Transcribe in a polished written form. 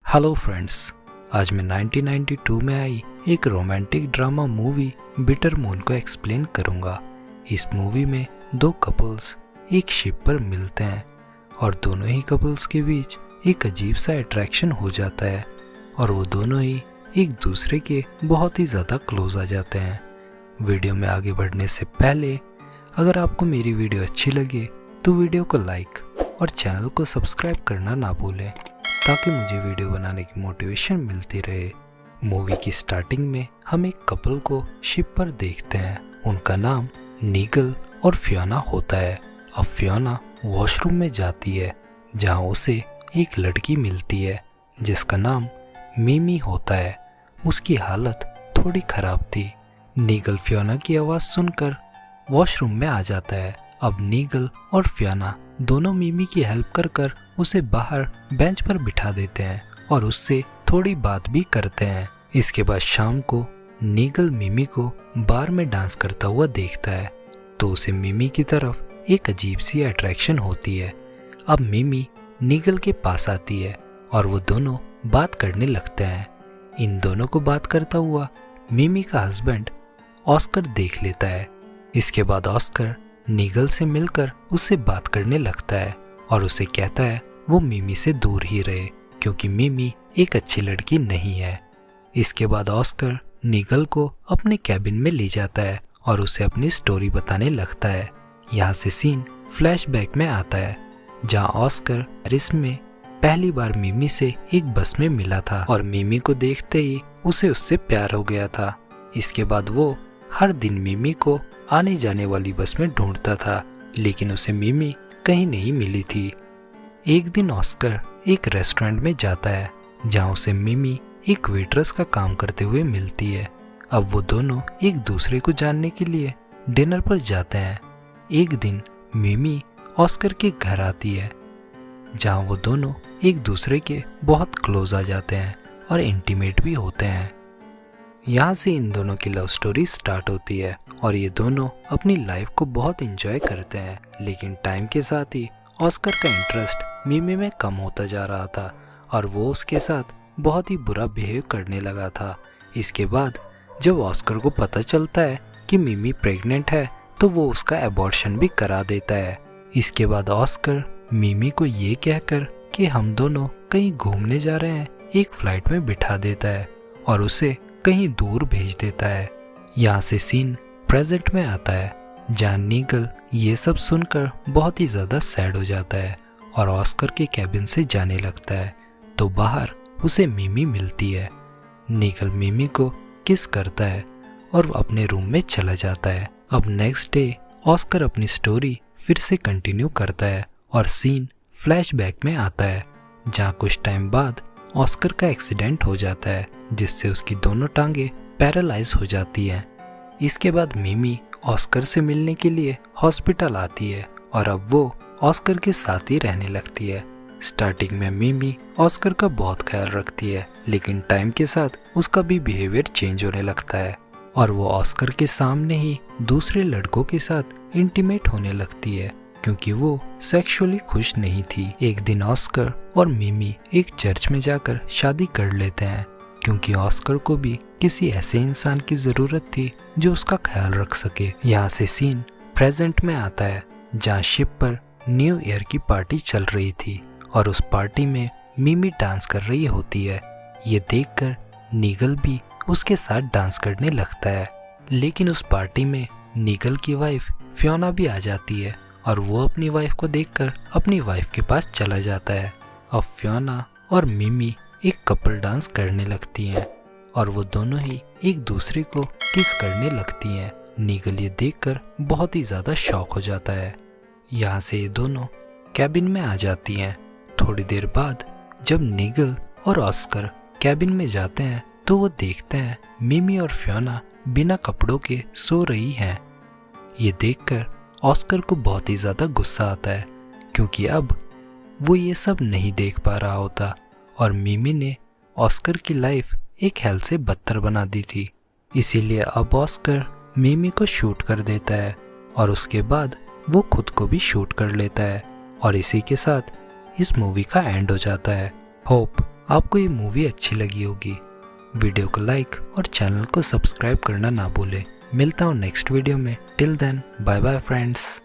Hello friends, आज मैं 1992 में आई एक romantic drama movie bitter moon को एक्सप्लेन करूंगा। इस मूवी में दो कपल्स एक शिप पर मिलते हैं और दोनों ही कपल्स के बीच एक अजीब सा अट्रैक्शन हो जाता है और वो दोनों ही एक दूसरे के बहुत ही ज़्यादा क्लोज आ जाते हैं। वीडियो में आगे बढ़ने से पहले अगर आपको मेरी वीडियो अच्छी लगे तो वीडियो को लाइक और चैनल को सब्सक्राइब करना ना भूलें ताकि मुझे वीडियो बनाने की मोटिवेशन मिलती रहे। मूवी की स्टार्टिंग में हम एक कपल को शिप पर देखते हैं। उनका नाम नीगल और फियोना होता है। अब फियोना वॉशरूम में जाती है जहां उसे एक लड़की मिलती है जिसका नाम मिमी होता है। उसकी हालत थोड़ी खराब थी। नीगल फियोना की आवाज़ सुनकर वॉशरूम में आ जाता है। अब नीगल और फियोना दोनों मिमी की हेल्प कर कर उसे बाहर बेंच पर बिठा देते हैं और उससे थोड़ी बात भी करते हैं। इसके बाद शाम को नीगल मिमी को बार में डांस करता हुआ देखता है तो उसे मिमी की तरफ एक अजीब सी अट्रैक्शन होती है। अब मिमी नीगल के पास आती है और वो दोनों बात करने लगते हैं। इन दोनों को बात करता हुआ मिमी का हस्बैंड ऑस्कर देख लेता है। इसके बाद ऑस्कर नीगल से मिलकर उससे बात करने लगता है और उसे कहता है वो मिमी से दूर ही रहे क्योंकि मिमी एक अच्छी लड़की नहीं है। इसके बाद ऑस्कर नीगल को अपने कैबिन में ले जाता है और उसे अपनी स्टोरी बताने लगता है। यहाँ से सीन फ्लैशबैक में आता है जहाँ ऑस्कर पेरिस में पहली बार मिमी से एक बस में मिला था और मिमी को देखते ही उसे उससे प्यार हो गया था। इसके बाद वो हर दिन मिमी को आने जाने वाली बस में ढूंढता था लेकिन उसे मिमी कहीं नहीं मिली थी। एक दिन ऑस्कर एक रेस्टोरेंट में जाता है जहां उसे मिमी एक वेट्रेस का काम करते हुए मिलती है। अब वो दोनों एक दूसरे को जानने के लिए डिनर पर जाते हैं। एक दिन मिमी ऑस्कर के घर आती है जहां वो दोनों एक दूसरे के बहुत क्लोज आ जाते हैं और इंटीमेट भी होते हैं। यहाँ से इन दोनों की लव स्टोरी स्टार्ट होती है और ये दोनों अपनी लाइफ को बहुत एंजॉय करते हैं। लेकिन टाइम के साथ ही ऑस्कर का इंटरेस्ट मिमी में कम होता जा रहा था और वो उसके साथ बहुत ही बुरा बिहेव करने लगा था। इसके बाद जब ऑस्कर को पता चलता है कि मिमी प्रेग्नेंट है तो वो उसका एबॉर्शन भी करा देता है। इसके बाद ऑस्कर मिमी को ये कहकर कि हम दोनों कहीं घूमने जा रहे हैं एक फ्लाइट में बिठा देता है और उसे कहीं दूर भेज देता है। यहाँ से सीन प्रेजेंट में आता है जहाँ नीगल ये सब सुनकर बहुत ही ज़्यादा सैड हो जाता है और ऑस्कर के कैबिन से जाने लगता है तो बाहर उसे मिमी मिलती है। नीगल मिमी को किस करता है और अपने रूम में चला जाता है। अब नेक्स्ट डे ऑस्कर अपनी स्टोरी फिर से कंटिन्यू करता है और सीन फ्लैशबैक में आता है जहाँ कुछ टाइम बाद ऑस्कर का एक्सीडेंट हो जाता है जिससे उसकी दोनों टांगे पैरालाइज हो जाती हैं। इसके बाद मिमी ऑस्कर से मिलने के लिए हॉस्पिटल आती है और अब वो ऑस्कर के साथ ही रहने लगती है। स्टार्टिंग में मिमी ऑस्कर का बहुत ख्याल रखती है लेकिन टाइम के साथ उसका भी बिहेवियर चेंज होने लगता है और वो ऑस्कर के सामने ही दूसरे लड़कों के साथ इंटीमेट होने लगती है क्योंकि वो सेक्सुअली खुश नहीं थी। एक दिन ऑस्कर और मिमी एक चर्च में जाकर शादी कर लेते हैं क्योंकि ऑस्कर को भी किसी ऐसे इंसान की ज़रूरत थी जो उसका ख्याल रख सके। यहाँ से सीन प्रेजेंट में आता है जहाँ शिप पर न्यू ईयर की पार्टी चल रही थी और उस पार्टी में मिमी डांस कर रही होती है। ये देखकर नीगल भी उसके साथ डांस करने लगता है लेकिन उस पार्टी में नीगल की वाइफ फियोना भी आ जाती है और वो अपनी वाइफ को देखकर अपनी वाइफ के पास चला जाता है। अब फियोना और मिमी एक कपल डांस करने लगती हैं और वो दोनों ही एक दूसरे को किस करने लगती हैं। नीगल ये देखकर बहुत ही ज़्यादा शॉक हो जाता है। यहाँ से ये दोनों कैबिन में आ जाती हैं। थोड़ी देर बाद जब नीगल और ऑस्कर कैबिन में जाते हैं तो वो देखते हैं मिमी और फियोना बिना कपड़ों के सो रही हैं। ये देखकर ऑस्कर को बहुत ही ज़्यादा गुस्सा आता है क्योंकि अब वो ये सब नहीं देख पा रहा होता और मिमी ने ऑस्कर की लाइफ एक हेल से बदतर बना दी थी। इसीलिए अब ऑस्कर मिमी को शूट कर देता है और उसके बाद वो खुद को भी शूट कर लेता है और इसी के साथ इस मूवी का एंड हो जाता है। होप आपको ये मूवी अच्छी लगी होगी। वीडियो को लाइक और चैनल को सब्सक्राइब करना ना भूलें। मिलता हूँ नेक्स्ट वीडियो में। Till then bye bye friends.